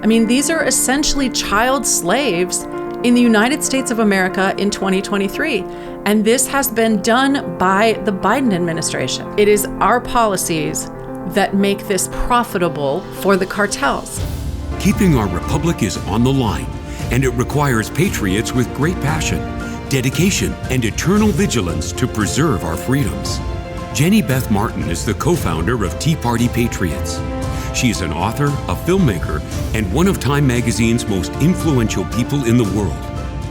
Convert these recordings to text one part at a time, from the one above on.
mean, these are essentially child slaves in the United States of America in 2023. And this has been done by the Biden administration. It is our policies that make this profitable for the cartels. Keeping our republic is on the line, and it requires patriots with great passion, dedication, and eternal vigilance to preserve our freedoms. Jenny Beth Martin is the co-founder of Tea Party Patriots. She is an author, a filmmaker, and one of Time Magazine's most influential people in the world.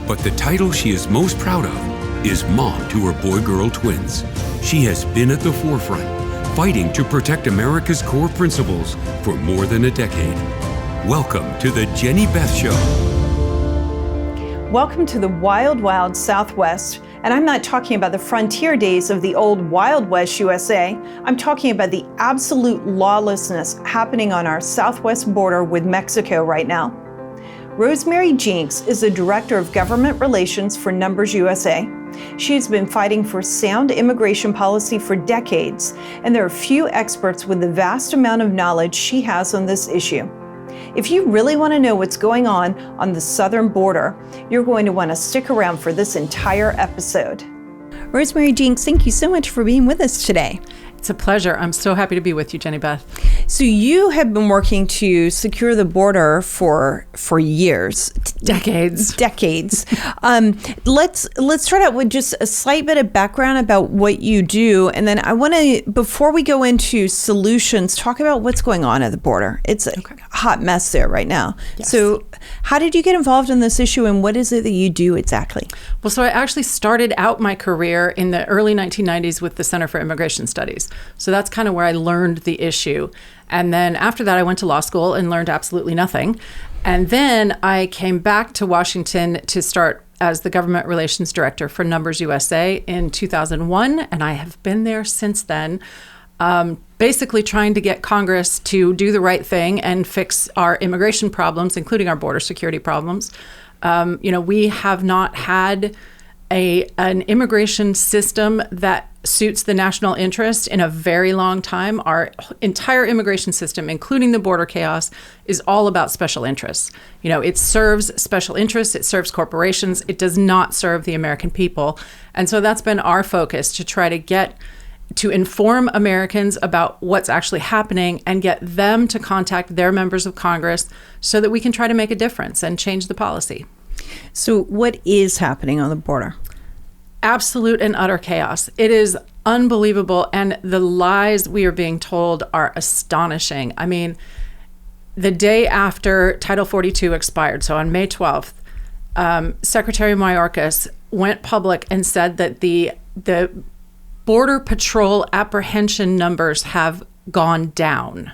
But the title she is most proud of is mom to her boy-girl twins. She has been at the forefront, fighting to protect America's core principles for more than a decade. Welcome to the Jenny Beth Show. Welcome to the Wild, Wild Southwest. And I'm not talking about the frontier days of the old Wild West USA. I'm talking about the absolute lawlessness happening on our southwest border with Mexico right now. Rosemary Jenks is the Director of Government Relations for Numbers USA. She has been fighting for sound immigration policy for decades, and there are few experts with the vast amount of knowledge she has on this issue. If you really want to know what's going on the southern border, you're going to want to stick around for this entire episode. Rosemary Jenks, thank you so much for being with us today. It's a pleasure. I'm so happy to be with you, Jenny Beth. So you have been working to secure the border for years. Decades. Let's start out with just a slight bit of background about what you do. And then I want to, before we go into solutions, talk about what's going on at the border. It's a hot mess there right now. Yes. So how did you get involved in this issue, and what is it that you do exactly? Well, so I actually started out my career in the early 1990s with the Center for Immigration Studies. So that's kind of where I learned the issue. And then after that, I went to law school and learned absolutely nothing. And then I came back to Washington to start as the Government Relations Director for Numbers USA in 2001. And I have been there since then, basically trying to get Congress to do the right thing and fix our immigration problems, including our border security problems. We have not had an immigration system that suits the national interest in a very long time. Our entire immigration system, including the border chaos, is all about special interests. It serves special interests, it serves corporations, it does not serve the American people. And so that's been our focus, to try to inform Americans about what's actually happening and get them to contact their members of Congress so that we can try to make a difference and change the policy. So what is happening on the border? Absolute and utter chaos. It is unbelievable, and the lies we are being told are astonishing. I mean, the day after Title 42 expired, so on May 12th, Secretary Mayorkas went public and said that the Border Patrol apprehension numbers have gone down.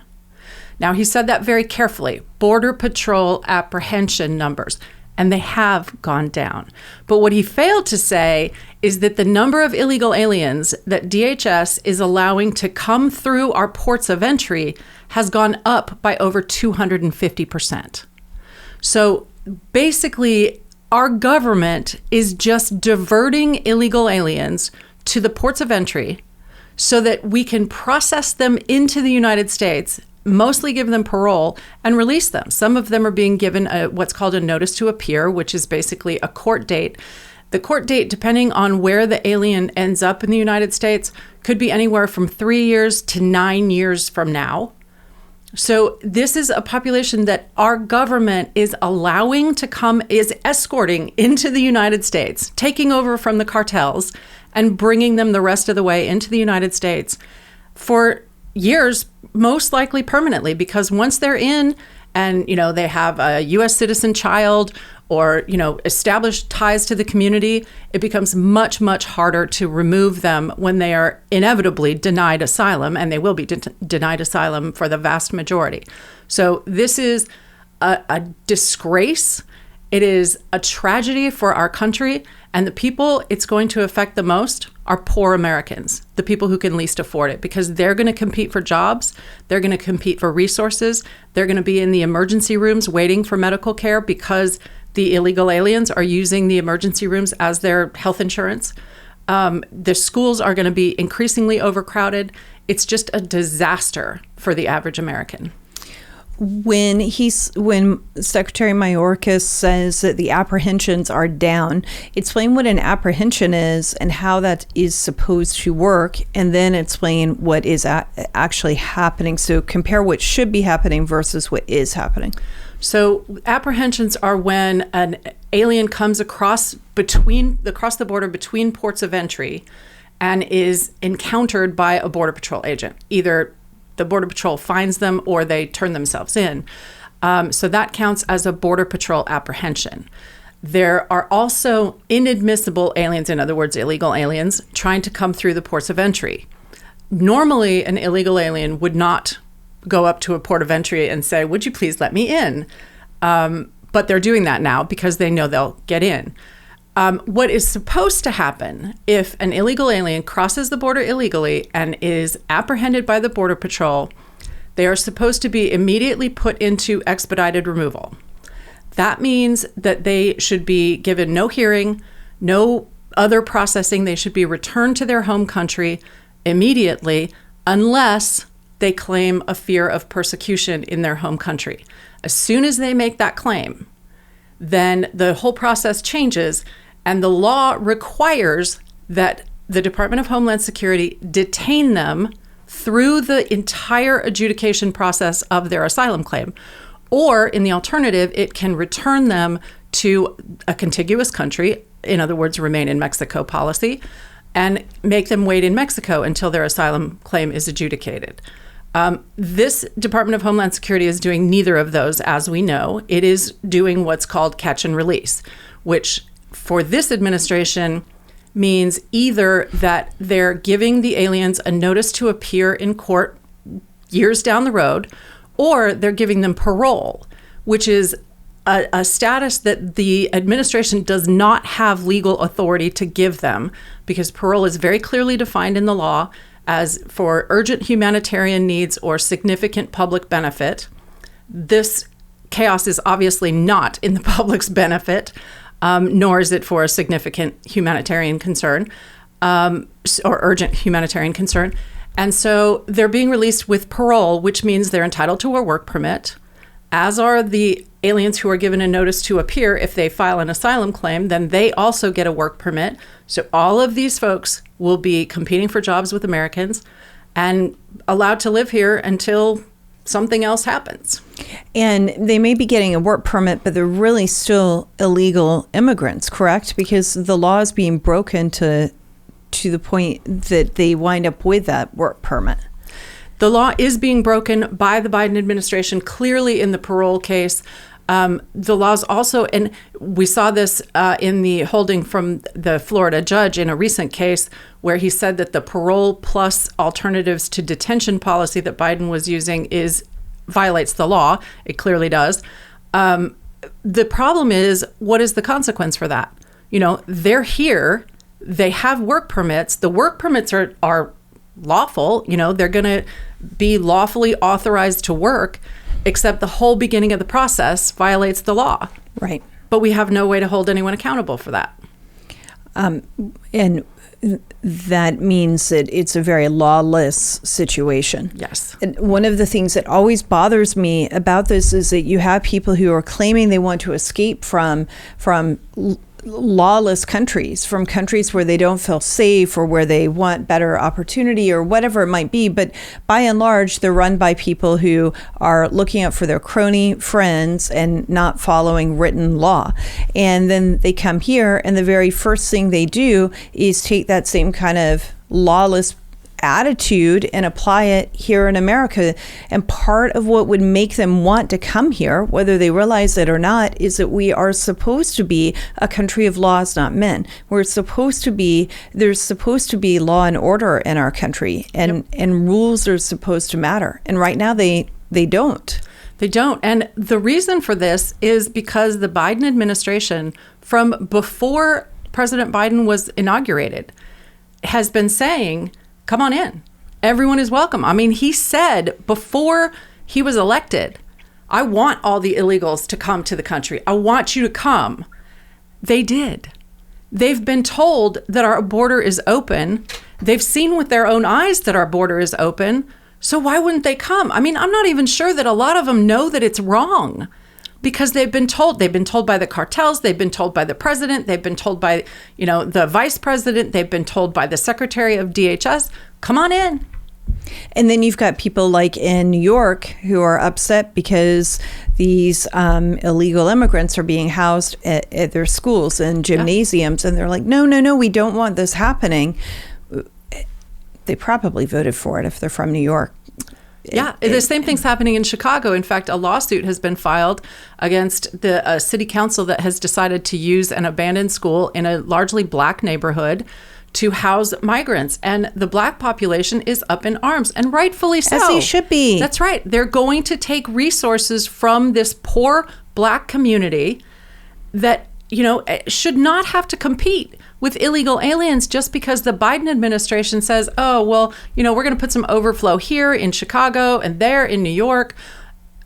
Now, he said that very carefully, Border Patrol apprehension numbers, and they have gone down. But what he failed to say is that the number of illegal aliens that DHS is allowing to come through our ports of entry has gone up by over 250%. So basically, our government is just diverting illegal aliens to the ports of entry so that we can process them into the United States, mostly give them parole, and release them. Some of them are being given what's called a notice to appear, which is basically a court date. The court date, depending on where the alien ends up in the United States, could be anywhere from 3 years to 9 years from now. So this is a population that our government is allowing to come, is escorting into the United States, taking over from the cartels and bringing them the rest of the way into the United States for years, most likely permanently, because once they're in and, they have a U.S. citizen child or, established ties to the community, it becomes much, much harder to remove them when they are inevitably denied asylum, and they will be denied asylum for the vast majority. So this is a disgrace. It is a tragedy for our country, and the people it's going to affect the most are poor Americans, the people who can least afford it, because they're going to compete for jobs, they're going to compete for resources, they're going to be in the emergency rooms waiting for medical care because the illegal aliens are using the emergency rooms as their health insurance. The schools are going to be increasingly overcrowded. It's just a disaster for the average American. when Secretary Mayorkas says that the apprehensions are down, explain what an apprehension is and how that is supposed to work, and then explain what is actually happening. So compare what should be happening versus what is happening. So apprehensions are when an alien comes across the border between ports of entry and is encountered by a Border Patrol agent. Either the Border Patrol finds them or they turn themselves in. So that counts as a Border Patrol apprehension. There are also inadmissible aliens, in other words, illegal aliens, trying to come through the ports of entry. Normally, an illegal alien would not go up to a port of entry and say, "Would you please let me in?" But they're doing that now because they know they'll get in. What is supposed to happen if an illegal alien crosses the border illegally and is apprehended by the Border Patrol, they are supposed to be immediately put into expedited removal. That means that they should be given no hearing, no other processing. They should be returned to their home country immediately unless they claim a fear of persecution in their home country. As soon as they make that claim, then the whole process changes. And the law requires that the Department of Homeland Security detain them through the entire adjudication process of their asylum claim. Or in the alternative, it can return them to a contiguous country, in other words, remain in Mexico policy, and make them wait in Mexico until their asylum claim is adjudicated. This Department of Homeland Security is doing neither of those, as we know. It is doing what's called catch and release, which for this administration means either that they're giving the aliens a notice to appear in court years down the road, or they're giving them parole, which is a status that the administration does not have legal authority to give them, because parole is very clearly defined in the law as for urgent humanitarian needs or significant public benefit. This chaos is obviously not in the public's benefit. Nor is it for a significant humanitarian concern or urgent humanitarian concern. And so they're being released with parole, which means they're entitled to a work permit, as are the aliens who are given a notice to appear. If they file an asylum claim, then they also get a work permit. So all of these folks will be competing for jobs with Americans and allowed to live here until something else happens. And they may be getting a work permit, but they're really still illegal immigrants, correct? Because the law is being broken to the point that they wind up with that work permit. The law is being broken by the Biden administration, clearly in the parole case. The laws also, and we saw this in the holding from the Florida judge in a recent case where he said that the Parole Plus Alternatives to Detention policy that Biden was using violates the law. It clearly does. The problem is, what is the consequence for that? You know, they're here, they have work permits. The work permits are lawful. You know, they're going to be lawfully authorized to work, except the whole beginning of the process violates the law. Right. But we have no way to hold anyone accountable for that. And that means that it's a very lawless situation. Yes. And one of the things that always bothers me about this is that you have people who are claiming they want to escape from lawless countries, from countries where they don't feel safe or where they want better opportunity or whatever it might be. But by and large, they're run by people who are looking out for their crony friends and not following written law. And then they come here, and the very first thing they do is take that same kind of lawless attitude and apply it here in America. And part of what would make them want to come here, whether they realize it or not, is that we are supposed to be a country of laws, not men. There's supposed to be law and order in our country, and rules are supposed to matter. And right now they don't. They don't. And the reason for this is because the Biden administration, from before President Biden was inaugurated, has been saying, come on in. Everyone is welcome. I mean, he said before he was elected, I want all the illegals to come to the country. I want you to come. They did. They've been told that our border is open. They've seen with their own eyes that our border is open. So why wouldn't they come? I mean, I'm not even sure that a lot of them know that it's wrong, because they've been told by the cartels, they've been told by the president, they've been told by, the vice president, they've been told by the secretary of DHS, come on in. And then you've got people like in New York who are upset because these illegal immigrants are being housed at their schools and gymnasiums. And they're like, no, we don't want this happening. They probably voted for it if they're from New York. Yeah, the same thing's happening in Chicago. In fact, a lawsuit has been filed against the city council that has decided to use an abandoned school in a largely black neighborhood to house migrants. And the black population is up in arms, and rightfully so. As they should be. That's right. They're going to take resources from this poor black community that, should not have to compete with illegal aliens just because the Biden administration says, oh, well, we're going to put some overflow here in Chicago and there in New York.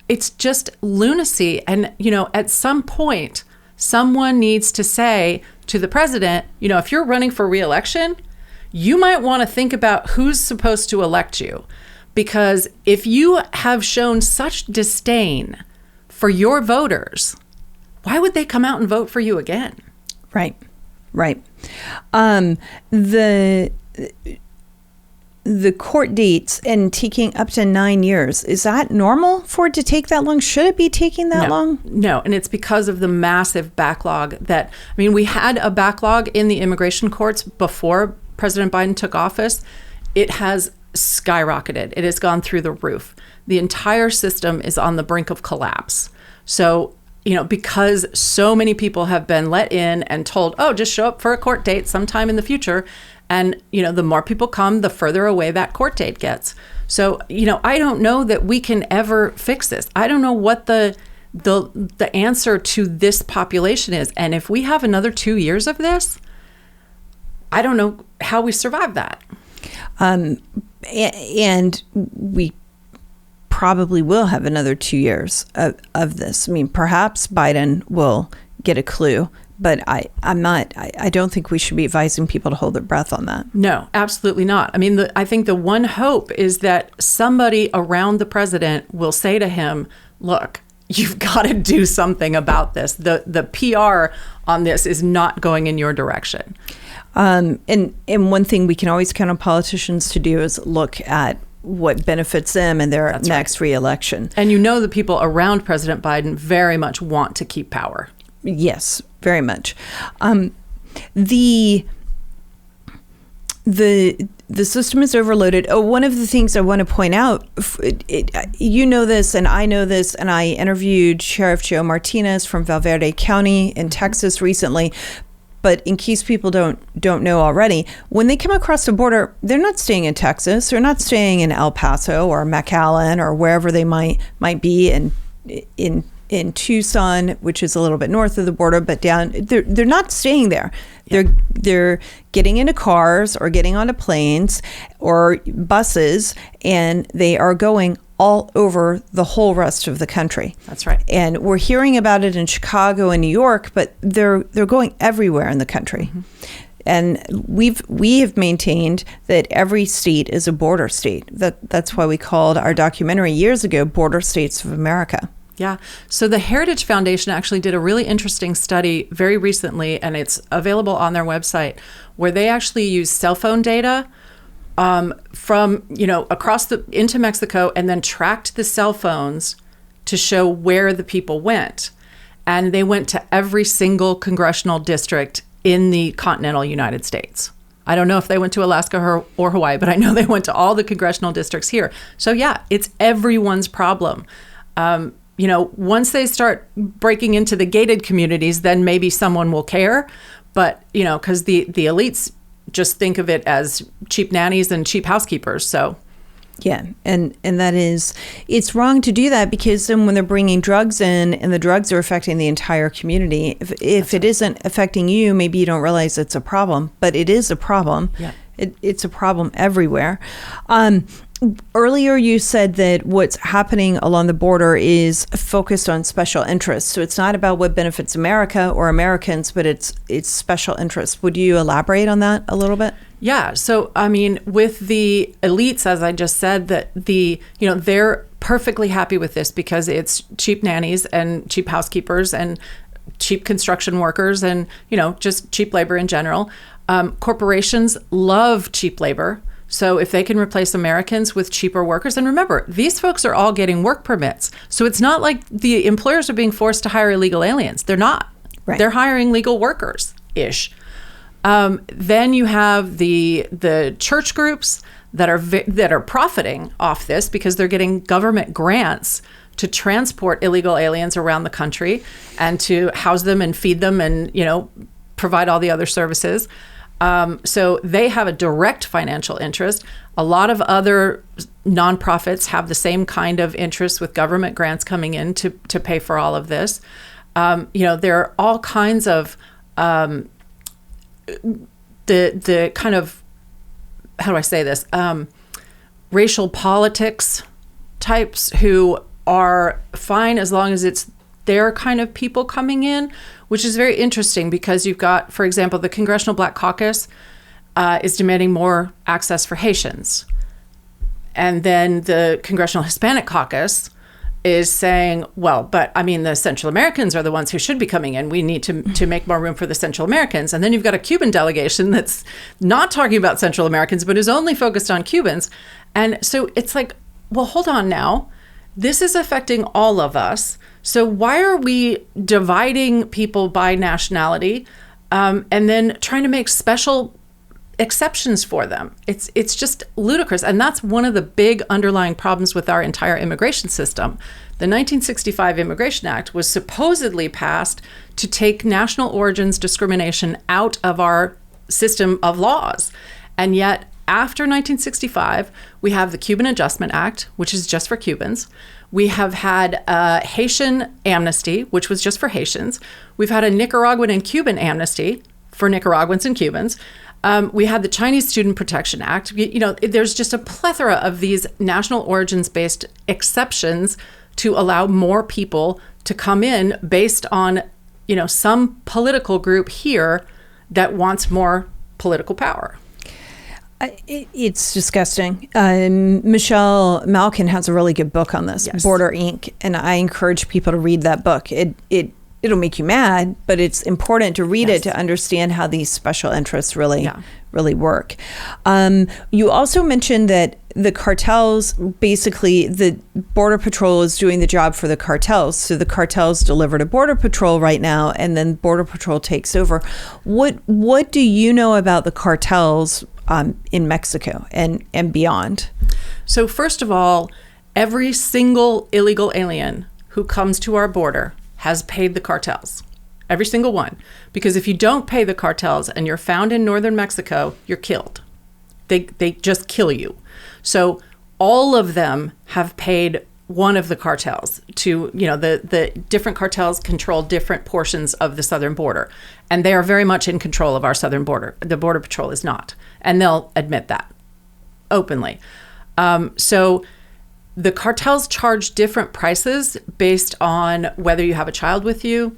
It's just lunacy. And, at some point, someone needs to say to the president, if you're running for re-election, you might want to think about who's supposed to elect you. Because if you have shown such disdain for your voters, why would they come out and vote for you again? Right. The court dates and taking up to 9 years, is that normal for it to take that long? Should it be taking that long? No, and it's because of the massive backlog we had a backlog in the immigration courts before President Biden took office. It has skyrocketed. It has gone through the roof. The entire system is on the brink of collapse. So, because so many people have been let in and told, oh, just show up for a court date sometime in the future. And, the more people come, the further away that court date gets. So, I don't know that we can ever fix this. I don't know what the answer to this population is. And if we have another 2 years of this, I don't know how we survive that. And we probably will have another 2 years of this. I mean, perhaps Biden will get a clue, but I don't think we should be advising people to hold their breath on that. No, absolutely not. I think the one hope is that somebody around the president will say to him, look, you've got to do something about this. The PR on this is not going in your direction. And one thing we can always count on politicians to do is look at what benefits them in their next reelection. And the people around President Biden very much want to keep power. Yes, very much. The system is overloaded. Oh, one of the things I want to point out, this and I know this, and I interviewed Sheriff Joe Martinez from Valverde County in Texas recently. But in case people don't know already, when they come across the border, they're not staying in Texas. They're not staying in El Paso or McAllen or wherever they might be in Tucson, which is a little bit north of the border, but down. They're not staying there. Yeah. They're getting into cars or getting onto planes or buses, and they are going all over the whole rest of the country. That's right. And we're hearing about it in Chicago and New York, but they're going everywhere in the country. Mm-hmm. And we have maintained that every state is a border state. That's why we called our documentary years ago Border States of America. Yeah. So the Heritage Foundation actually did a really interesting study very recently, and it's available on their website, where they actually use cell phone data from, across into Mexico, and then tracked the cell phones to show where the people went. And they went to every single congressional district in the continental United States. I don't know if they went to Alaska or Hawaii, but I know they went to all the congressional districts here. So yeah, it's everyone's problem. Once they start breaking into the gated communities, then maybe someone will care. But, because the elites just think of it as cheap nannies and cheap housekeepers. So, yeah. And that is, it's wrong to do that, because then when they're bringing drugs in and the drugs are affecting the entire community, if it isn't affecting you, maybe you don't realize it's a problem, but it is a problem. Yeah. It's a problem everywhere. Earlier, you said that what's happening along the border is focused on special interests. So it's not about what benefits America or Americans, but it's special interests. Would you elaborate on that a little bit? Yeah. So, I mean, with the elites, as I just said, that they're perfectly happy with this because it's cheap nannies and cheap housekeepers and cheap construction workers and, just cheap labor in general. Corporations love cheap labor. So if they can replace Americans with cheaper workers, and remember, these folks are all getting work permits. So it's not like the employers are being forced to hire illegal aliens. They're not. Right. They're hiring legal workers-ish. Then you have the church groups that are profiting off this because they're getting government grants to transport illegal aliens around the country and to house them and feed them and, provide all the other services. So they have a direct financial interest. A lot of other nonprofits have the same kind of interest with government grants coming in to pay for all of this. There are all kinds of the kind of, how do I say this? Racial politics types who are fine as long as it's their kind of people coming in, which is very interesting because you've got, for example, the Congressional Black Caucus is demanding more access for Haitians. And then the Congressional Hispanic Caucus is saying, well, but I mean, the Central Americans are the ones who should be coming in. We need to make more room for the Central Americans. And then you've got a Cuban delegation that's not talking about Central Americans, but is only focused on Cubans. And so it's like, well, hold on now. This is affecting all of us. So why are we dividing people by nationality and then trying to make special exceptions for them? It's just ludicrous. And that's one of the big underlying problems with our entire immigration system. The 1965 Immigration Act was supposedly passed to take national origins discrimination out of our system of laws. And yet, after 1965, we have the Cuban Adjustment Act, which is just for Cubans. We have had a Haitian amnesty, which was just for Haitians. We've had a Nicaraguan and Cuban amnesty for Nicaraguans and Cubans. We had the Chinese Student Protection Act. There's just a plethora of these national origins-based exceptions to allow more people to come in based on, some political group here that wants more political power. It's disgusting. Michelle Malkin has a really good book on this, yes. Border Inc., and I encourage people to read that book. It'll make you mad, but it's important to read it to understand how these special interests really work. You also mentioned that the cartels, basically the Border Patrol is doing the job for the cartels. So the cartels deliver to Border Patrol right now, and then Border Patrol takes over. What do you know about the cartels in Mexico and beyond? So first of all, every single illegal alien who comes to our border has paid the cartels. Every single one. Because if you don't pay the cartels and you're found in northern Mexico, you're killed. They just kill you. So all of them have paid one of the cartels to, the different cartels control different portions of the southern border. And they are very much in control of our southern border. The Border Patrol is not. And they'll admit that openly. So the cartels charge different prices based on whether you have a child with you.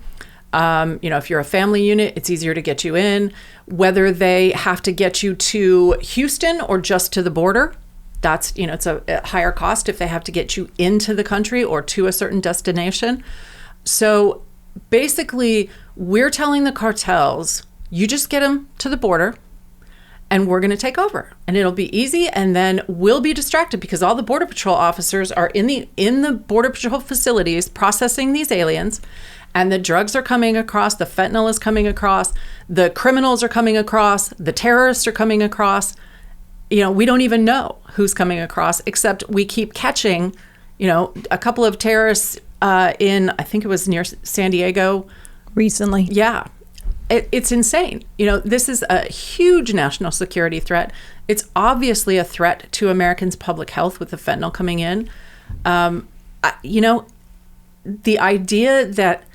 If you're a family unit, it's easier to get you in. Whether they have to get you to Houston or just to the border, that's, it's a higher cost if they have to get you into the country or to a certain destination. So basically, we're telling the cartels, you just get them to the border and we're going to take over and it'll be easy. And then we'll be distracted because all the Border Patrol officers are in the Border Patrol facilities processing these aliens. And the drugs are coming across, the fentanyl is coming across, the criminals are coming across, the terrorists are coming across. We don't even know who's coming across, except we keep catching, a couple of terrorists in, I think it was near San Diego. Recently. Yeah. It's insane. This is a huge national security threat. It's obviously a threat to Americans' public health with the fentanyl coming in. The idea that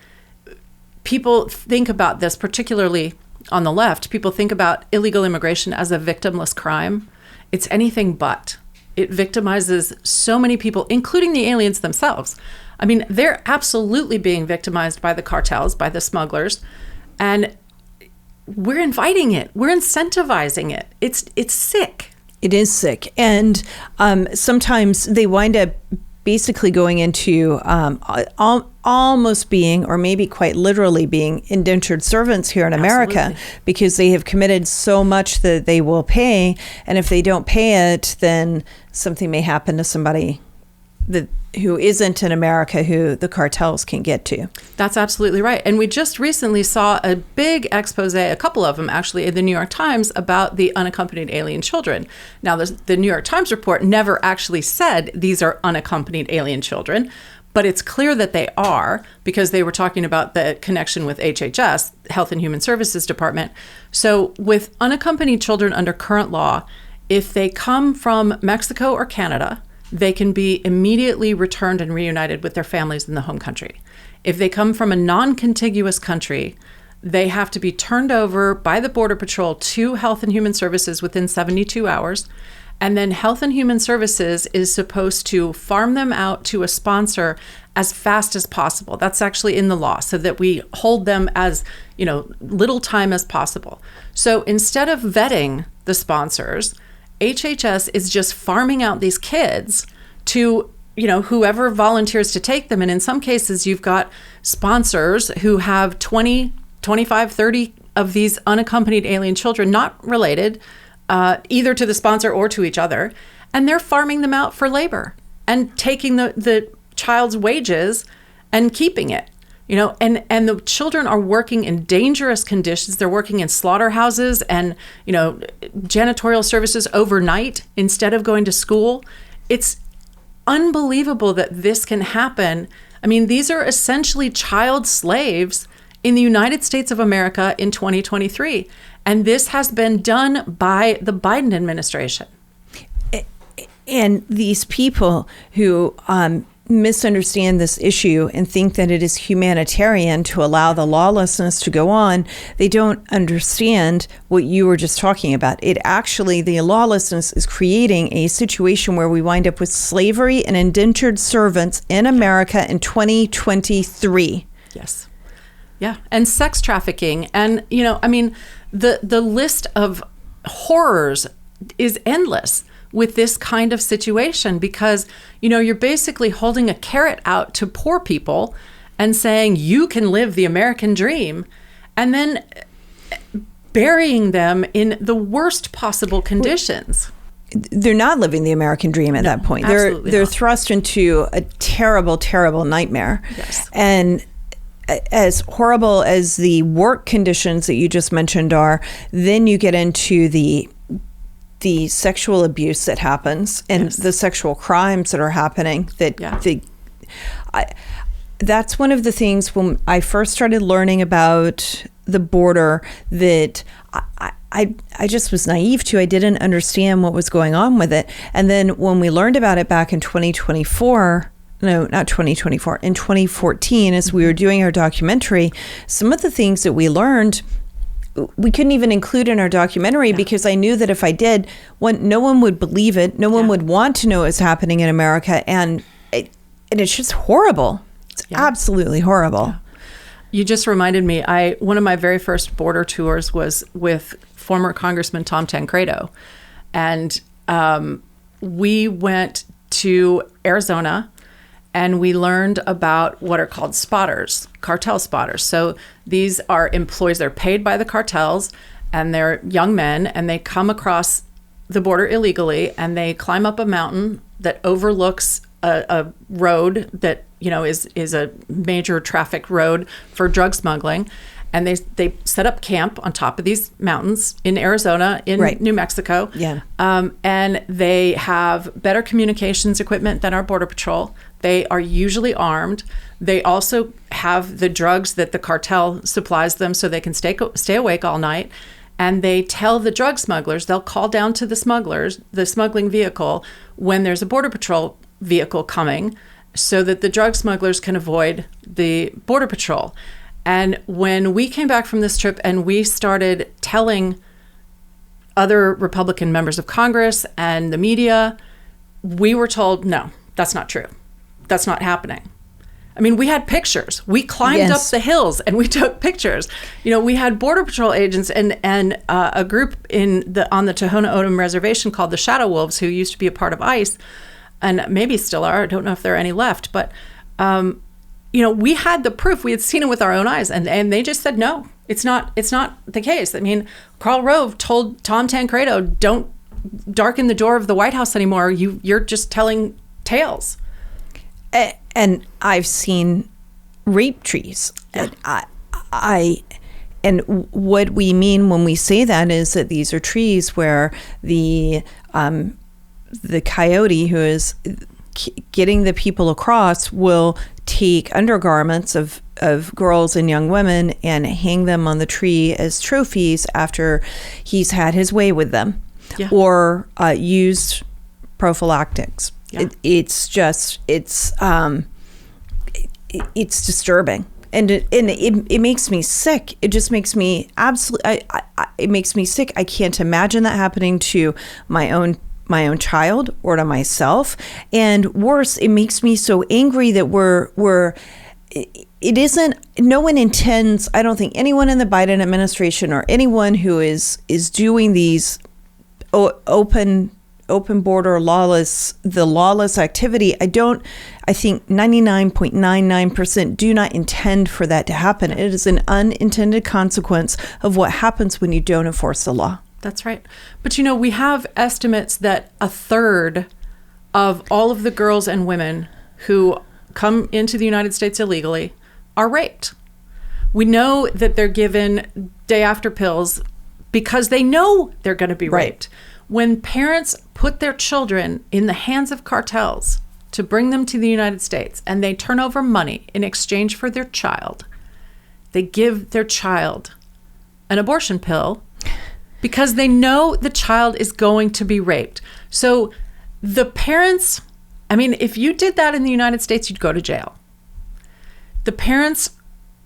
people think about this, particularly on the left, people think about illegal immigration as a victimless crime. It's anything but. It victimizes so many people, including the aliens themselves. I mean, they're absolutely being victimized by the cartels, by the smugglers, and we're inviting it. We're incentivizing it. It's sick. It is sick. And sometimes they wind up basically going into almost being, or maybe quite literally being, indentured servants here in America. Absolutely. Because they have committed so much that they will pay. And if they don't pay it, then something may happen to somebody who isn't in America, who the cartels can get to. That's absolutely right. And we just recently saw a big expose, a couple of them actually, in the New York Times about the unaccompanied alien children. Now, the New York Times report never actually said these are unaccompanied alien children, but it's clear that they are, because they were talking about the connection with HHS, Health and Human Services Department. So with unaccompanied children under current law, if they come from Mexico or Canada, they can be immediately returned and reunited with their families in the home country. If they come from a non-contiguous country, they have to be turned over by the Border Patrol to Health and Human Services within 72 hours. And then Health and Human Services is supposed to farm them out to a sponsor as fast as possible. That's actually in the law, so that we hold them as, little time as possible. So instead of vetting the sponsors, HHS is just farming out these kids to, whoever volunteers to take them. And in some cases, you've got sponsors who have 20, 25, 30 of these unaccompanied alien children, not related either to the sponsor or to each other. And they're farming them out for labor and taking the child's wages and keeping it. And the children are working in dangerous conditions. They're working in slaughterhouses and, janitorial services overnight instead of going to school. It's unbelievable that this can happen. I mean, these are essentially child slaves in the United States of America in 2023. And this has been done by the Biden administration. And these people who misunderstand this issue and think that it is humanitarian to allow the lawlessness to go on, they don't understand what you were just talking about. The lawlessness is creating a situation where we wind up with slavery and indentured servants in America in 2023. Yes. Yeah. And sex trafficking. And, the list of horrors is endless with this kind of situation, because, you're basically holding a carrot out to poor people and saying, you can live the American dream, and then burying them in the worst possible conditions. They're not living the American dream at that point. They're thrust into a terrible, terrible nightmare. Yes. And as horrible as the work conditions that you just mentioned are, then you get into the sexual abuse that happens and the sexual crimes that are happening. That's one of the things when I first started learning about the border that I just was naive to. I didn't understand what was going on with it. And then when we learned about it back in 2014, as we were doing our documentary, some of the things that we learned, we couldn't even include in our documentary because I knew that if I did, no one would believe it. No one would want to know what's happening in America. And it's just horrible. It's absolutely horrible. Yeah. You just reminded me, one of my very first border tours was with former Congressman Tom Tancredo. And we went to Arizona, and we learned about what are called spotters, cartel spotters. So these are employees, they're paid by the cartels, and they're young men, and they come across the border illegally, and they climb up a mountain that overlooks a road that, is a major traffic road for drug smuggling. And they set up camp on top of these mountains in Arizona, in New Mexico. Yeah. And they have better communications equipment than our Border Patrol. They are usually armed. They also have the drugs that the cartel supplies them so they can stay awake all night. And they tell the drug smugglers, they'll call down to the smugglers, the smuggling vehicle, when there's a Border Patrol vehicle coming, so that the drug smugglers can avoid the Border Patrol. And when we came back from this trip and we started telling other Republican members of Congress and the media we were told, no, that's not true. That's not happening. I mean, we had pictures. We climbed up the hills and we took pictures. We had Border Patrol agents and a group on the Tohono O'odham Reservation called the Shadow Wolves, who used to be a part of ICE, and maybe still are. I don't know if there are any left, but we had the proof. We had seen it with our own eyes, and they just said no. It's not the case. I mean, Karl Rove told Tom Tancredo, "Don't darken the door of the White House anymore. You're just telling tales." And I've seen rape trees. Yeah. And what we mean when we say that is that these are trees where the coyote who is getting the people across will take undergarments of girls and young women and hang them on the tree as trophies after he's had his way with them, or used prophylactics. Yeah. It's disturbing, and it makes me sick. It just makes me it makes me sick. I can't imagine that happening to my own child or to myself. And worse, it makes me so angry that it isn't. No one intends. I don't think anyone in the Biden administration or anyone who is doing these open border lawless activity, I think 99.99% do not intend for that to happen. It is an unintended consequence of what happens when you don't enforce the law. That's right. But we have estimates that a third of all of the girls and women who come into the United States illegally are raped. We know that they're given day after pills because they know they're going to be raped. When parents put their children in the hands of cartels to bring them to the United States and they turn over money in exchange for their child, they give their child an abortion pill because they know the child is going to be raped. So the parents, if you did that in the United States, you'd go to jail. The parents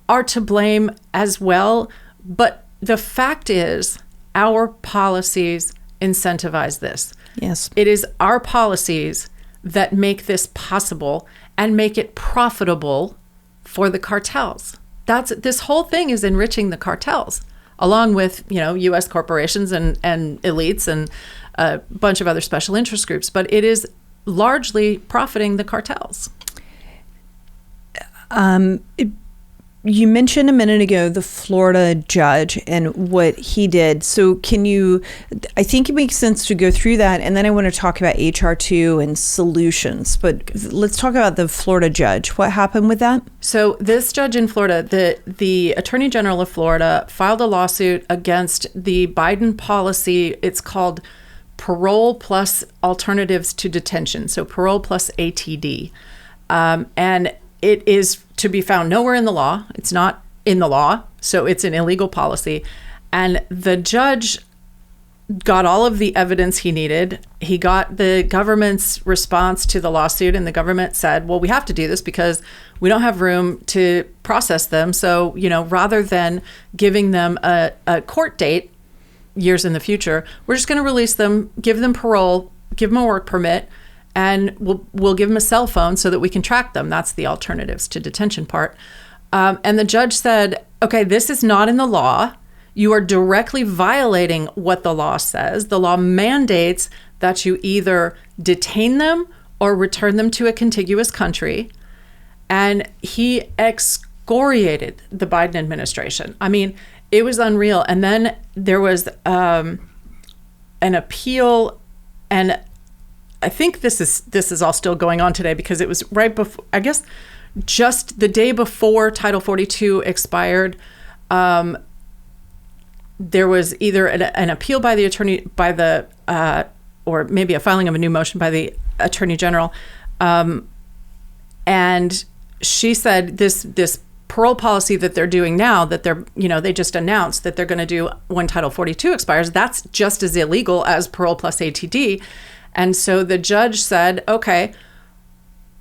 are to blame as well, but the fact is our policies incentivize this. Yes. It is our policies that make this possible and make it profitable for the cartels. This whole thing is enriching the cartels, along with, U.S. corporations and elites and a bunch of other special interest groups. But it is largely profiting the cartels. You mentioned a minute ago the Florida judge and what he did. So I think it makes sense to go through that, and then I want to talk about HR 2 and solutions. But let's talk about the Florida judge. What happened with that? So this judge in Florida, the Attorney General of Florida, filed a lawsuit against the Biden policy. It's called Parole Plus Alternatives to Detention, so Parole Plus ATD. And it is to be found nowhere in the law. It's not in the law, so it's an illegal policy. And the judge got all of the evidence he needed. He got the government's response to the lawsuit, and the government said, well, we have to do this because we don't have room to process them. So, rather than giving them a court date years in the future, we're just going to release them, give them parole, give them a work permit, and we'll give them a cell phone so that we can track them. That's the alternatives to detention part. And the judge said, okay, this is not in the law. You are directly violating what the law says. The law mandates that you either detain them or return them to a contiguous country. And he excoriated the Biden administration. It was unreal. And then there was an appeal, and I think this is all still going on today because it was right before, I guess, just the day before Title 42 expired. There was either an appeal by the attorney, or maybe a filing of a new motion by the Attorney General, and she said this parole policy that they're doing now, that they just announced that they're going to do when Title 42 expires, that's just as illegal as Parole Plus ATD. And so the judge said, okay,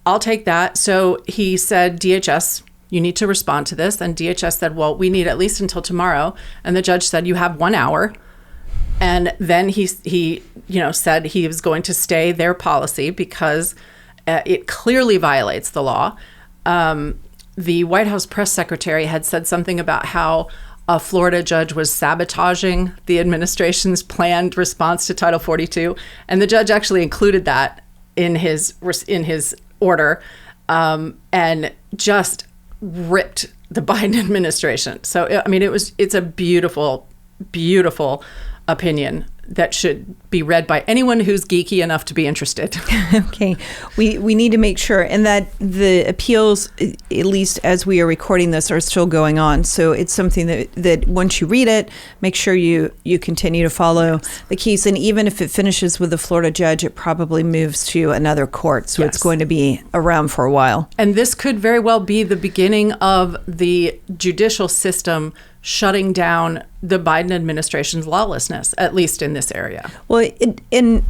I'll take that. So he said, DHS, you need to respond to this. And DHS said, well, we need at least until tomorrow. And the judge said, you have 1 hour. And then he said he was going to stay their policy because it clearly violates the law. The White House press secretary had said something about how a Florida judge was sabotaging the administration's planned response to Title 42, and the judge actually included that in his order, and just ripped the Biden administration. So, I mean, it's a beautiful, beautiful opinion that should be read by anyone who's geeky enough to be interested. Okay. We need to make sure, and that the appeals, at least as we are recording this, are still going on. So it's something that once you read it, make sure you continue to follow the case. And even if it finishes with the Florida judge, it probably moves to another court. So it's going to be around for a while. And this could very well be the beginning of the judicial system shutting down the Biden administration's lawlessness, at least in this area. Well,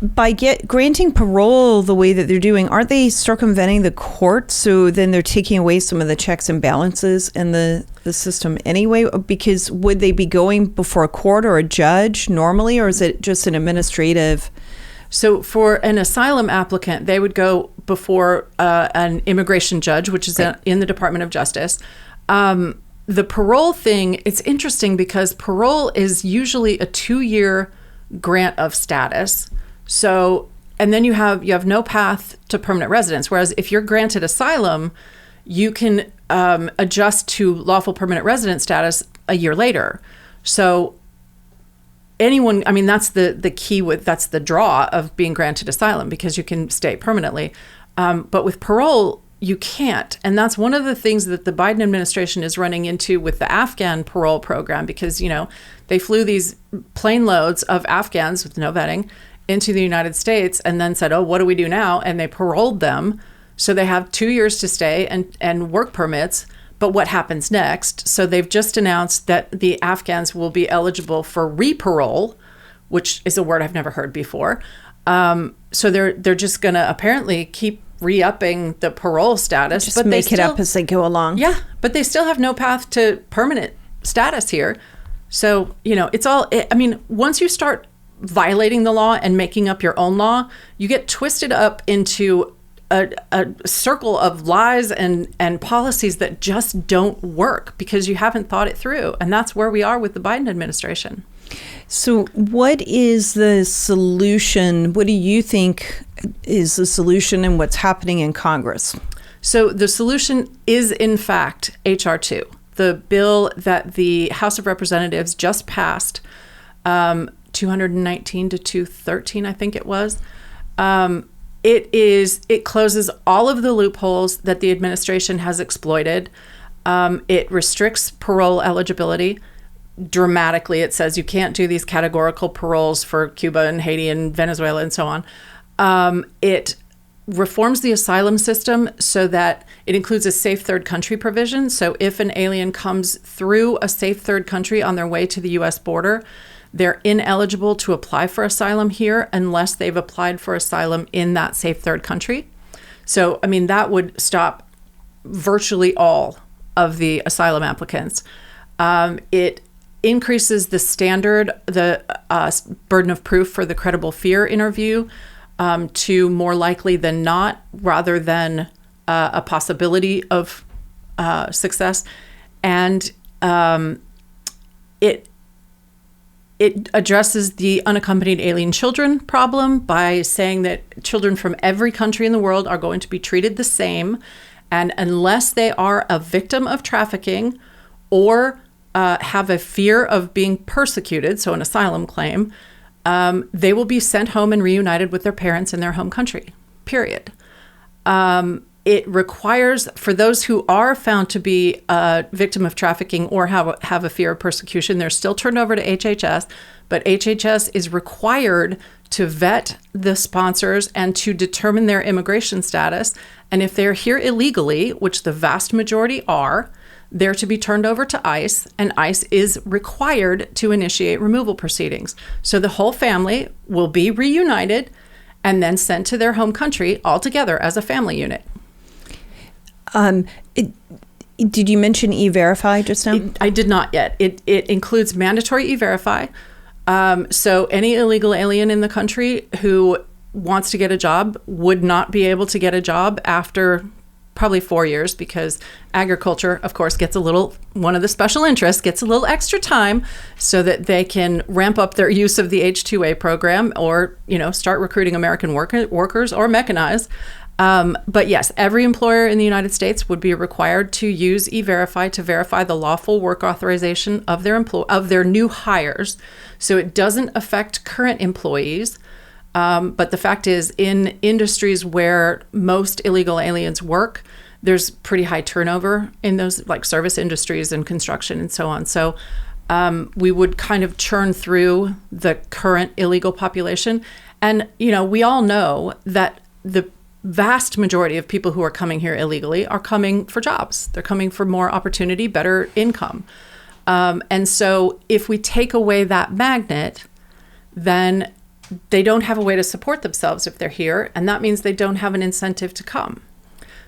by granting parole the way that they're doing, aren't they circumventing the court? So then they're taking away some of the checks and balances in the system anyway? Because would they be going before a court or a judge normally, or is it just an administrative? So for an asylum applicant, they would go before an immigration judge, which is in the Department of Justice. The parole thing, it's interesting because parole is usually a 2-year grant of status. So, and then you have no path to permanent residence. Whereas if you're granted asylum, you can adjust to lawful permanent resident status a year later. So anyone, I mean, that's the key that's the draw of being granted asylum, because you can stay permanently. But with parole, you can't. And that's one of the things that the Biden administration is running into with the Afghan parole program, because, they flew these plane loads of Afghans with no vetting into the United States and then said, oh, what do we do now? And they paroled them. So they have 2 years to stay and work permits. But what happens next? So they've just announced that the Afghans will be eligible for re-parole, which is a word I've never heard before. So they're just going to apparently keep re-upping the parole status. Just make it up as they go along. Yeah, but they still have no path to permanent status here. So, it's all, I mean, once you start violating the law and making up your own law, you get twisted up into a circle of lies and policies that just don't work because you haven't thought it through. And that's where we are with the Biden administration. So what is the solution? What do you think is the solution and what's happening in Congress? So the solution is, in fact, H.R. 2, the bill that the House of Representatives just passed, 219 to 213, I think it was. It closes all of the loopholes that the administration has exploited. It restricts parole eligibility dramatically. It says you can't do these categorical paroles for Cuba and Haiti and Venezuela and so on. It reforms the asylum system so that it includes a safe third country provision. So if an alien comes through a safe third country on their way to the U.S. border, they're ineligible to apply for asylum here unless they've applied for asylum in that safe third country. So, I mean, that would stop virtually all of the asylum applicants. It increases the standard, the burden of proof for the credible fear interview to more likely than not, rather than a possibility of success. And it addresses the unaccompanied alien children problem by saying that children from every country in the world are going to be treated the same. And unless they are a victim of trafficking or have a fear of being persecuted, so an asylum claim, they will be sent home and reunited with their parents in their home country, period. It requires, for those who are found to be a victim of trafficking or have a fear of persecution, they're still turned over to HHS, but HHS is required to vet the sponsors and to determine their immigration status. And if they're here illegally, which the vast majority are, they're to be turned over to ICE, and ICE is required to initiate removal proceedings. So the whole family will be reunited and then sent to their home country all together as a family unit. Did you mention E-Verify just now? I did not yet. It includes mandatory E-Verify. So any illegal alien in the country who wants to get a job would not be able to get a job after probably 4 years, because agriculture, of course, one of the special interests gets a little extra time so that they can ramp up their use of the H-2A program, or, start recruiting American workers or mechanize. But yes, every employer in the United States would be required to use E-Verify to verify the lawful work authorization of their new hires. So it doesn't affect current employees. But the fact is, in industries where most illegal aliens work, there's pretty high turnover in those, like service industries and construction and so on. So we would kind of churn through the current illegal population. And, we all know that the vast majority of people who are coming here illegally are coming for jobs. They're coming for more opportunity, better income. And so if we take away that magnet, then they don't have a way to support themselves if they're here, and that means they don't have an incentive to come.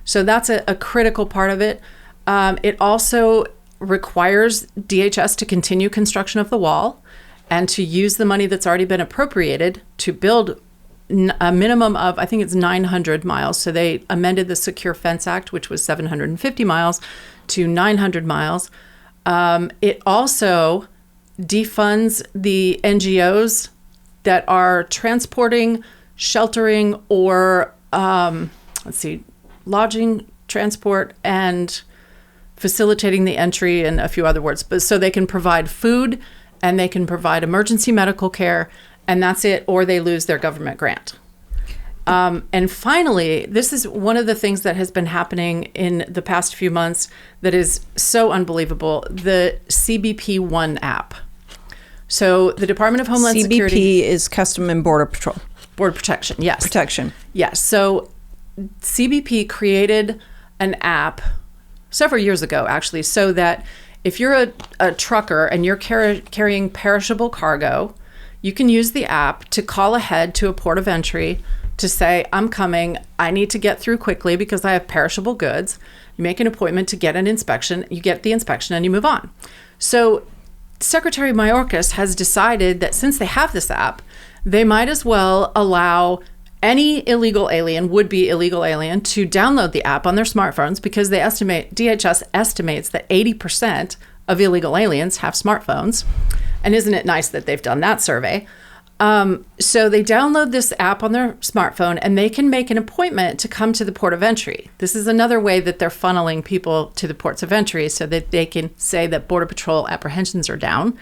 So that's a critical part of it. It also requires DHS to continue construction of the wall and to use the money that's already been appropriated to build a minimum of, I think it's 900 miles. So they amended the Secure Fence Act, which was 750 miles, to 900 miles. It also defunds the NGOs that are transporting, sheltering, or lodging, transport, and facilitating the entry, and a few other words. But so they can provide food and they can provide emergency medical care, and that's it, or they lose their government grant. And finally, this is one of the things that has been happening in the past few months that is so unbelievable: the CBP One app. So the Department of Homeland Security... CBP is Custom and Border Patrol. Border Protection, yes. Protection. Yes. So CBP created an app several years ago, actually, so that if you're a trucker and you're carrying perishable cargo, you can use the app to call ahead to a port of entry to say, I'm coming, I need to get through quickly because I have perishable goods. You make an appointment to get an inspection, you get the inspection, and you move on. So Secretary Mayorkas has decided that since they have this app, they might as well allow any illegal alien, would-be illegal alien, to download the app on their smartphones, because DHS estimates that 80% of illegal aliens have smartphones. And isn't it nice that they've done that survey? So they download this app on their smartphone, and they can make an appointment to come to the port of entry. This is another way that they're funneling people to the ports of entry so that they can say that Border Patrol apprehensions are down.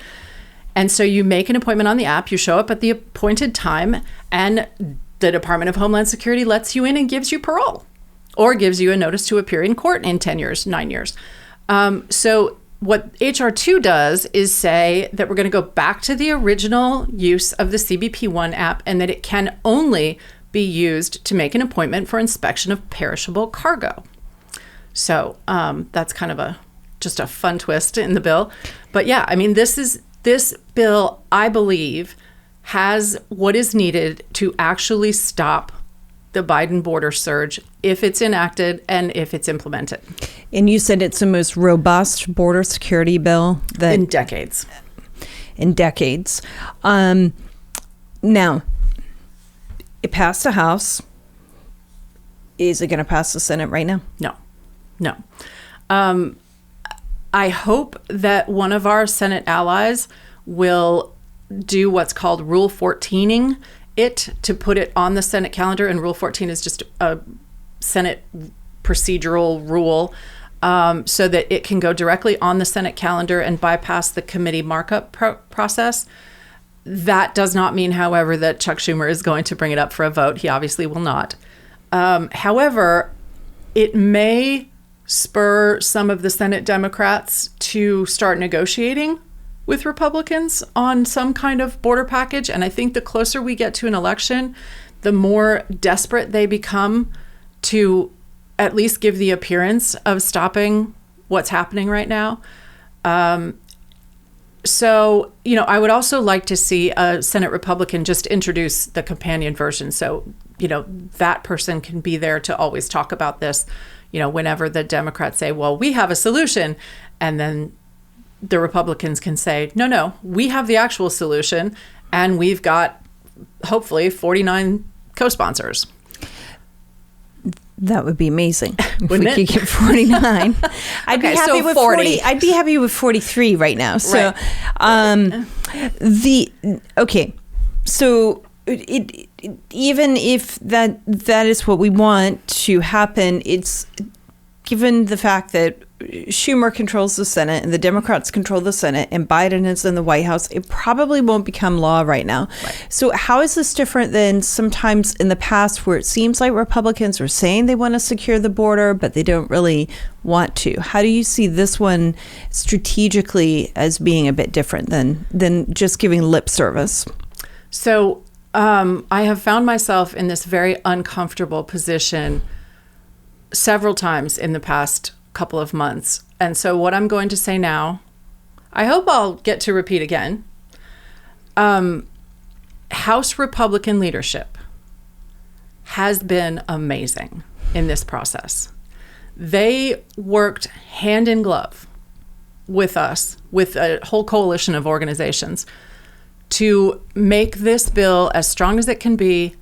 And so you make an appointment on the app, you show up at the appointed time, and the Department of Homeland Security lets you in and gives you parole, or gives you a notice to appear in court in 10 years, 9 years. So what HR 2 does is say that we're going to go back to the original use of the CBP One app, and that it can only be used to make an appointment for inspection of perishable cargo. So that's kind of just a fun twist in the bill. But yeah, I mean, this bill, I believe, has what is needed to actually stop the Biden border surge if it's enacted and if it's implemented. And you said it's the most robust border security bill in decades. Now, it passed the House. Is it going to pass the Senate right now? No. I hope that one of our Senate allies will do what's called Rule 14ing it, to put it on the Senate calendar. And Rule 14 is just a Senate procedural rule, so that it can go directly on the Senate calendar and bypass the committee markup process. That does not mean, however, that Chuck Schumer is going to bring it up for a vote. He obviously will not. However, it may spur some of the Senate Democrats to start negotiating with Republicans on some kind of border package. And I think the closer we get to an election, the more desperate they become to at least give the appearance of stopping what's happening right now. So, I would also like to see a Senate Republican just introduce the companion version. So, that person can be there to always talk about this, whenever the Democrats say, well, we have a solution. And then the Republicans can say, no, we have the actual solution, and we've got hopefully 49 co-sponsors. That would be amazing if Wouldn't we it? could get 49. I'd be Okay, happy so with 40. I'd be happy with 43 right now. So, so even if that is what we want to happen, it's given the fact that Schumer controls the Senate and the Democrats control the Senate and Biden is in the White House, it probably won't become law right now. Right. So how is this different than sometimes in the past where it seems like Republicans are saying they want to secure the border, but they don't really want to? How do you see this one strategically as being a bit different than just giving lip service? So I have found myself in this very uncomfortable position several times in the past couple of months. And so what I'm going to say now, I hope I'll get to repeat again. House Republican leadership has been amazing in this process. They worked hand in glove with us, with a whole coalition of organizations, to make this bill as strong as it can be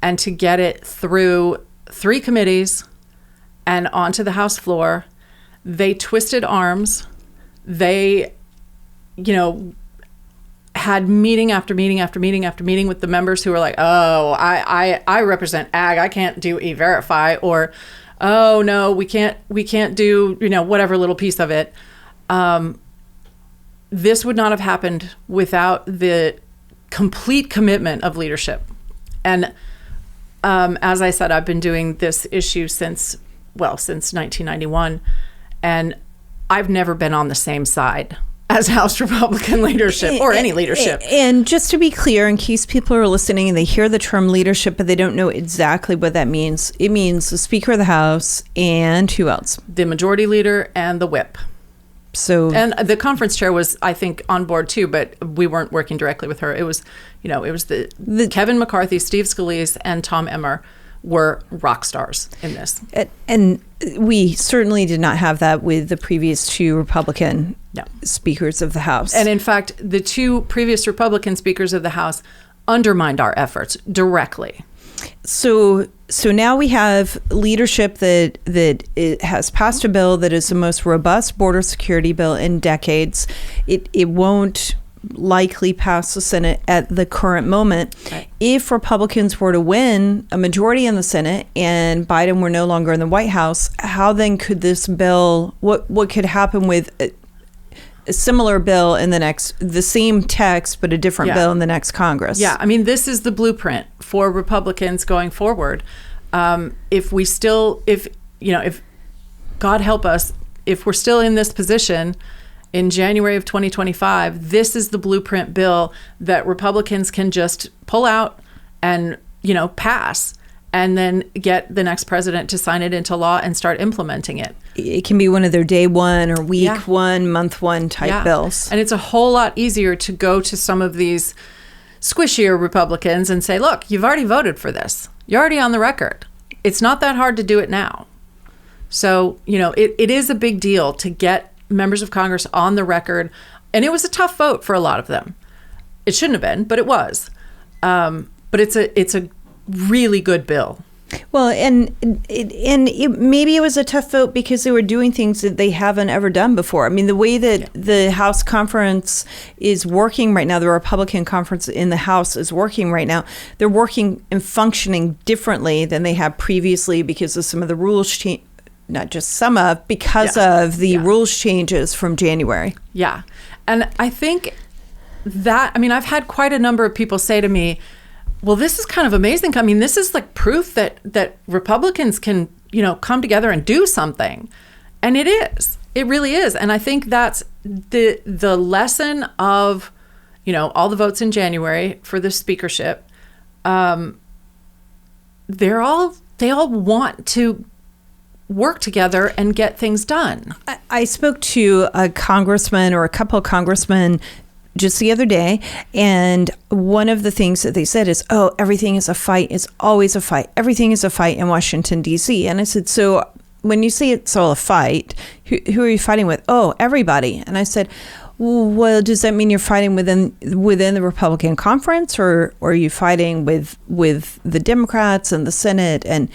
and to get it through 3 committees and onto the House floor. They twisted arms. They, had meeting after meeting after meeting after meeting with the members who were like, oh, I represent ag. I can't do E-Verify, or, oh no, we can't do, whatever little piece of it. This would not have happened without the complete commitment of leadership. And as I said, I've been doing this issue since 1991, and I've never been on the same side as House Republican leadership or any leadership. And just to be clear, in case people are listening and they hear the term leadership, but they don't know exactly what that means, it means the Speaker of the House and who else? The Majority Leader and the Whip. So, and the conference chair was, I think, on board too, but we weren't working directly with her. It was, the Kevin McCarthy, Steve Scalise, and Tom Emmer were rock stars in this. And we certainly did not have that with the previous 2 Republican speakers of the House. And in fact, the 2 previous Republican speakers of the House undermined our efforts directly. So now we have leadership that it has passed a bill that is the most robust border security bill in decades. It won't likely pass the Senate at the current moment. Right. If Republicans were to win a majority in the Senate and Biden were no longer in the White House, how then could this bill, what could happen with a similar bill in the same text, but a different bill in the next Congress? Yeah, I mean, this is the blueprint for Republicans going forward. If God help us, if we're still in this position in January of 2025, this is the blueprint bill that Republicans can just pull out and, pass, and then get the next president to sign it into law and start implementing it. It can be one of their day one or week one, month one type bills. And it's a whole lot easier to go to some of these squishier Republicans and say, look, you've already voted for this. You're already on the record. It's not that hard to do it now. So, it is a big deal to get members of Congress on the record. And it was a tough vote for a lot of them. It shouldn't have been, but it was. But it's a really good bill. Well, and maybe it was a tough vote because they were doing things that they haven't ever done before. I mean, the way that the House conference is working right now, the Republican conference in the House is working right now, they're working and functioning differently than they have previously because of some of the rules change. Not just some of, because of the rules changes from January. Yeah. And I think that, I've had quite a number of people say to me, well, this is kind of amazing. I mean, this is like proof that Republicans can, come together and do something. And it is. It really is. And I think that's the lesson of, all the votes in January for the speakership. They all want to work together and get things done. I spoke to a congressman or a couple of congressmen just the other day, and one of the things that they said is, everything is a fight. It's always a fight. Everything is a fight in Washington, D.C. And I said, so when you say it's all a fight, who are you fighting with? Oh, everybody. And I said, well, does that mean you're fighting within the Republican conference, or are you fighting with the Democrats and the Senate? And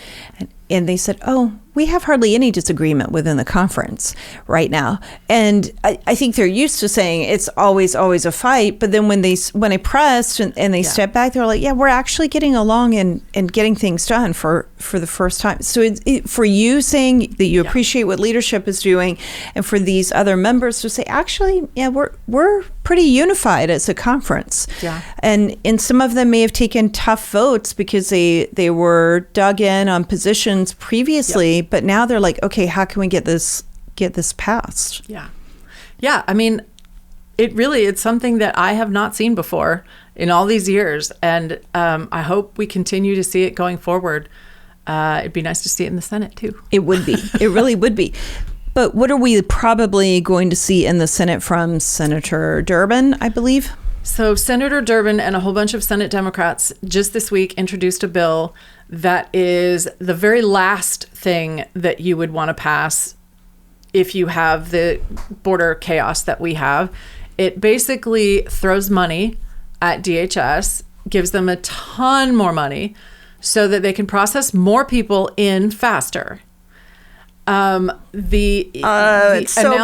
they said, oh, we have hardly any disagreement within the conference right now. And I think they're used to saying it's always a fight. But then when I pressed and they stepped back, they're like, yeah, we're actually getting along and getting things done for the first time. So for you saying that you appreciate what leadership is doing, and for these other members to say, actually, yeah, we're pretty unified as a conference. Yeah. And some of them may have taken tough votes because they were dug in on positions previously. Yep. But now they're like, okay, how can we get this passed? Yeah. Yeah. I mean, it's something that I have not seen before in all these years. And I hope we continue to see it going forward. It'd be nice to see it in the Senate, too. It would be. It really would be. But what are we probably going to see in the Senate from Senator Durbin, I believe? So Senator Durbin and a whole bunch of Senate Democrats just this week introduced a bill that is the very last thing that you would want to pass if you have the border chaos that we have. It basically throws money at DHS, gives them a ton more money so that they can process more people in faster. It's so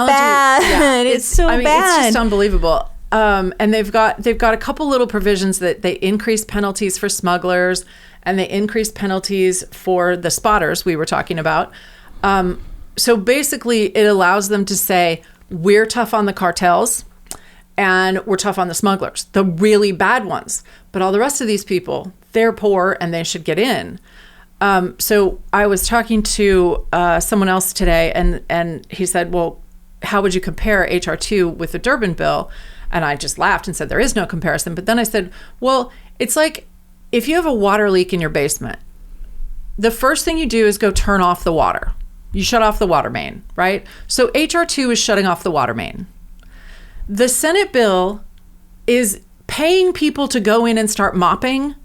bad. Yeah, it's so bad. It's just unbelievable. And they've got a couple little provisions that they increase penalties for smugglers, and they increase penalties for the spotters we were talking about. So basically, it allows them to say, we're tough on the cartels and we're tough on the smugglers, the really bad ones. But all the rest of these people, they're poor and they should get in. So I was talking to someone else today, and he said, well, how would you compare H.R. 2 with the Durbin bill? And I just laughed and said, there is no comparison. But then I said, well, it's like if you have a water leak in your basement, the first thing you do is go turn off the water. You shut off the water main, right? So H.R. 2 is shutting off the water main. The Senate bill is paying people to go in and start mopping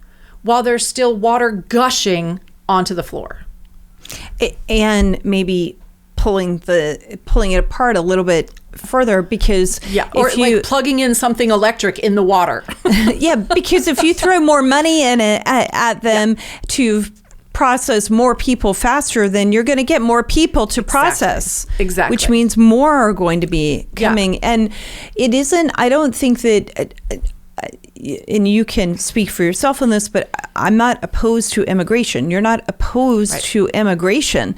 while there's still water gushing onto the floor. And maybe pulling it apart a little bit further, because or like plugging in something electric in the water. Yeah, because if you throw more money in it at them to process more people faster, then you're going to get more people to process. Exactly. Which means more are going to be coming. And it isn't, I don't think that, and you can speak for yourself on this, but I'm not opposed to immigration. You're not opposed to immigration.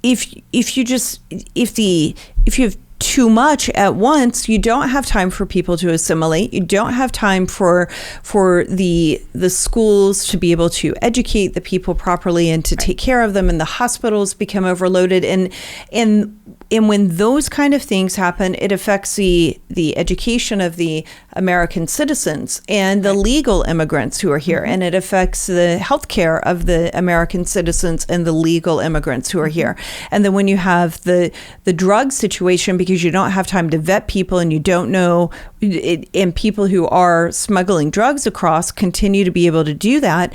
If you have too much at once, you don't have time for people to assimilate. You don't have time for the schools to be able to educate the people properly and to take care of them, and the hospitals become overloaded. And when those kind of things happen, it affects the education of the American citizens and the legal immigrants who are here. And it affects the healthcare of the American citizens and the legal immigrants who are here. And then when you have the drug situation, because you don't have time to vet people and you don't know, and people who are smuggling drugs across continue to be able to do that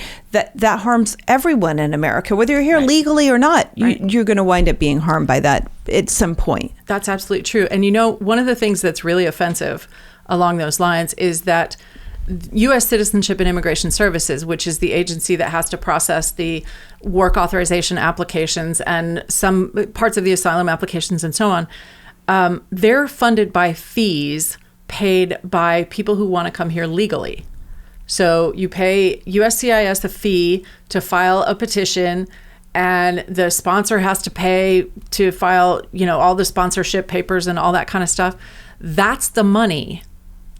harms everyone in America, whether you're here legally or not. You're going to wind up being harmed by that at some point. That's absolutely true. And one of the things that's really offensive along those lines is that U.S. Citizenship and Immigration Services, which is the agency that has to process the work authorization applications and some parts of the asylum applications and so on, they're funded by fees paid by people who want to come here legally. So you pay USCIS a fee to file a petition, and the sponsor has to pay to file, all the sponsorship papers and all that kind of stuff. That's the money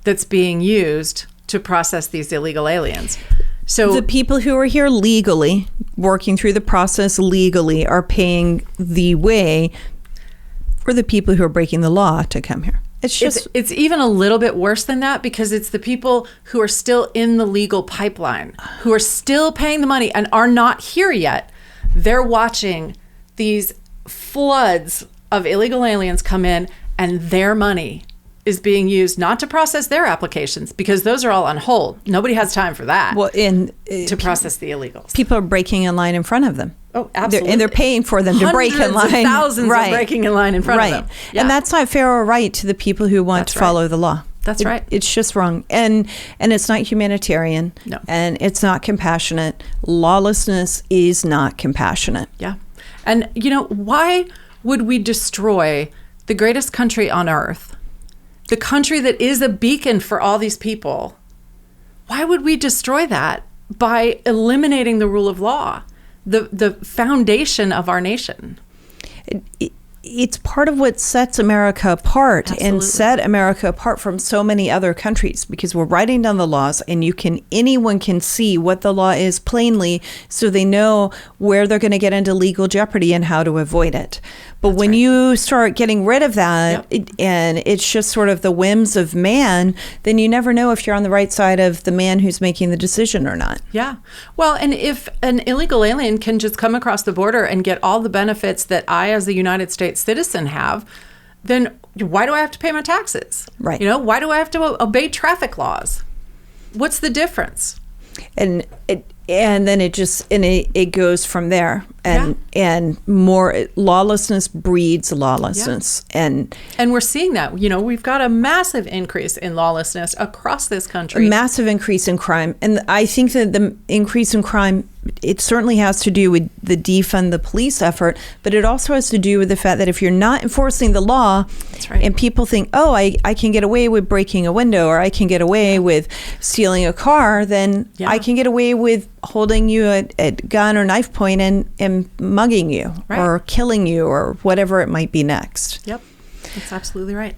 that's being used to process these illegal aliens. So the people who are here legally, working through the process legally, are paying the way for the people who are breaking the law to come here. It's even a little bit worse than that, because it's the people who are still in the legal pipeline, who are still paying the money and are not here yet. They're watching these floods of illegal aliens come in, and their money is being used not to process their applications, because those are all on hold. Nobody has time for that. Well, to process the illegals. People are breaking in line in front of them. Oh, absolutely. And they're paying for them to break in line. Hundreds of thousands are breaking in line in front of them. Yeah. And that's not fair or right to the people who want to follow the law. That's right. It's just wrong. And it's not humanitarian. No. And it's not compassionate. Lawlessness is not compassionate. Yeah. And, why would we destroy the greatest country on earth, the country that is a beacon for all these people? Why would we destroy that by eliminating the rule of law, the foundation of our nation? It's part of what sets America apart. Absolutely. And set America apart from so many other countries, because we're writing down the laws, and anyone can see what the law is plainly, so they know where they're going to get into legal jeopardy and how to avoid it. But when you start getting rid of that, and it's just sort of the whims of man, then you never know if you're on the right side of the man who's making the decision or not. Yeah. Well, and if an illegal alien can just come across the border and get all the benefits that I, as a United States citizen, have, then why do I have to pay my taxes? Right. Why do I have to obey traffic laws? What's the difference? And then it goes from there, and more lawlessness breeds lawlessness, and we're seeing that. We've got a massive increase in lawlessness across this country. A massive increase in crime, and I think that the increase in crime, it certainly has to do with the defund the police effort, but it also has to do with the fact that if you're not enforcing the law, that's right, and people think, oh, I can get away with breaking a window, or I can get away with stealing a car, then I can get away with holding you at gun or knife point and mugging you, or killing you, or whatever it might be next. Yep. That's absolutely right.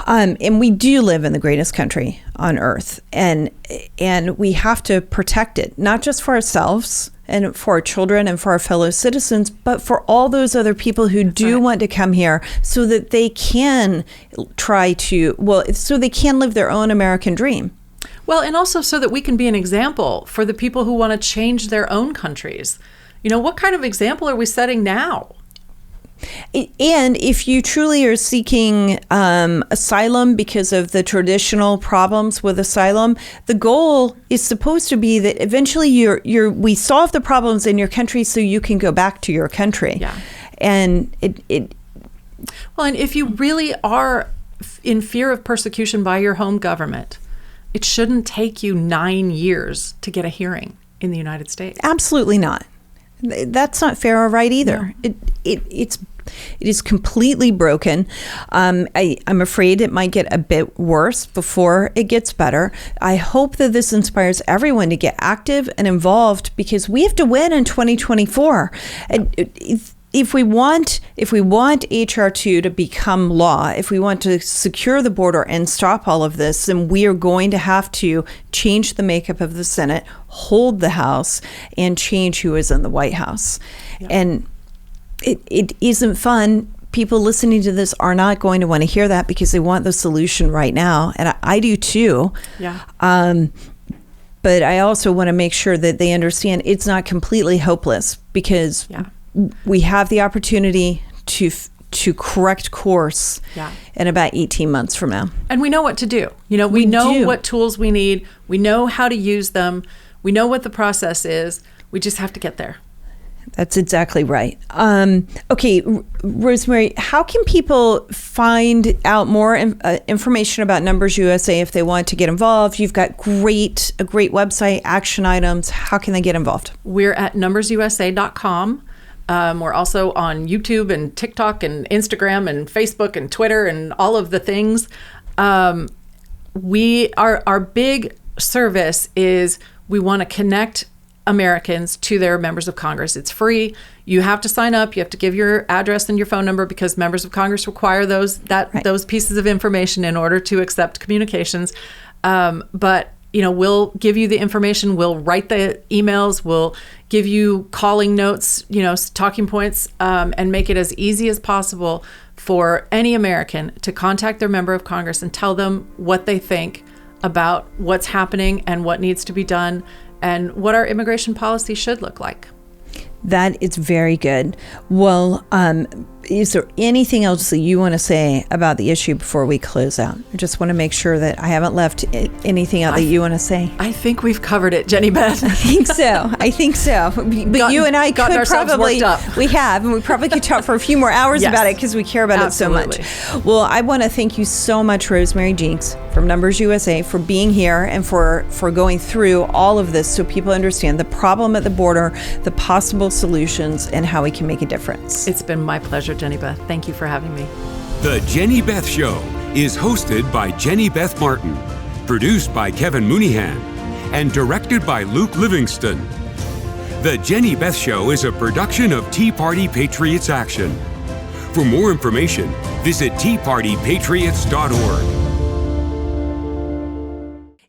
And we do live in the greatest country on earth, and we have to protect it, not just for ourselves and for our children and for our fellow citizens, but for all those other people who want to come here, so that they can so they can live their own American dream. Well, and also so that we can be an example for the people who want to change their own countries. What kind of example are we setting now? And if you truly are seeking asylum because of the traditional problems with asylum, the goal is supposed to be that eventually we solve the problems in your country so you can go back to your country. Yeah. And well, and if you really are in fear of persecution by your home government, it shouldn't take you 9 years to get a hearing in the United States. Absolutely not. That's not fair or right either. No. It is completely broken. I'm afraid it might get a bit worse before it gets better. I hope that this inspires everyone to get active and involved, because we have to win in 2024. If we want HR 2 to become law, if we want to secure the border and stop all of this, then we are going to have to change the makeup of the Senate, hold the House, and change who is in the White House. Yeah. And it isn't fun. People listening to this are not going to want to hear that, because they want the solution right now. And I do too. Yeah. But I also want to make sure that they understand it's not completely hopeless, because we have the opportunity to correct course in about 18 months from now. And we know what to do. We know what tools we need. We know how to use them. We know what the process is. We just have to get there. That's exactly right. Okay, Rosemary, how can people find out more information about Numbers USA if they want to get involved? You've got a great website, action items. How can they get involved? We're at numbersusa.com. We're also on YouTube and TikTok and Instagram and Facebook and Twitter and all of the things. Our big service is we want to connect Americans to their members of Congress. It's free. You have to sign up. You have to give your address and your phone number, because members of Congress require those pieces of information in order to accept communications. But we'll give you the information. We'll write the emails. We'll give you calling notes, talking points, and make it as easy as possible for any American to contact their member of Congress and tell them what they think about what's happening and what needs to be done and what our immigration policy should look like. That is very good. Well, Is there anything else that you want to say about the issue before we close out? I just want to make sure that I haven't left anything out that you want to say. I think we've covered it, Jenny Beth. I think so. But you and I could probably, we have, and we probably could talk for a few more hours about it because we care about it so much. Well, I want to thank you so much, Rosemary Jenks from Numbers USA, for being here and for going through all of this so people understand the problem at the border, the possible solutions, and how we can make a difference. It's been my pleasure, Jenny Beth. Thank you for having me. The Jenny Beth Show is hosted by Jenny Beth Martin, produced by Kevin Mooneyhan, and directed by Luke Livingston. The Jenny Beth Show is a production of Tea Party Patriots Action. For more information, visit teapartypatriots.org.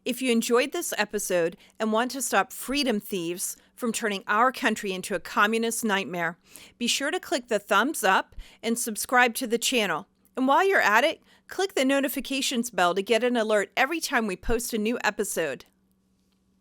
If you enjoyed this episode and want to stop freedom thieves from turning our country into a communist nightmare, be sure to click the thumbs up and subscribe to the channel. And while you're at it, click the notifications bell to get an alert every time we post a new episode.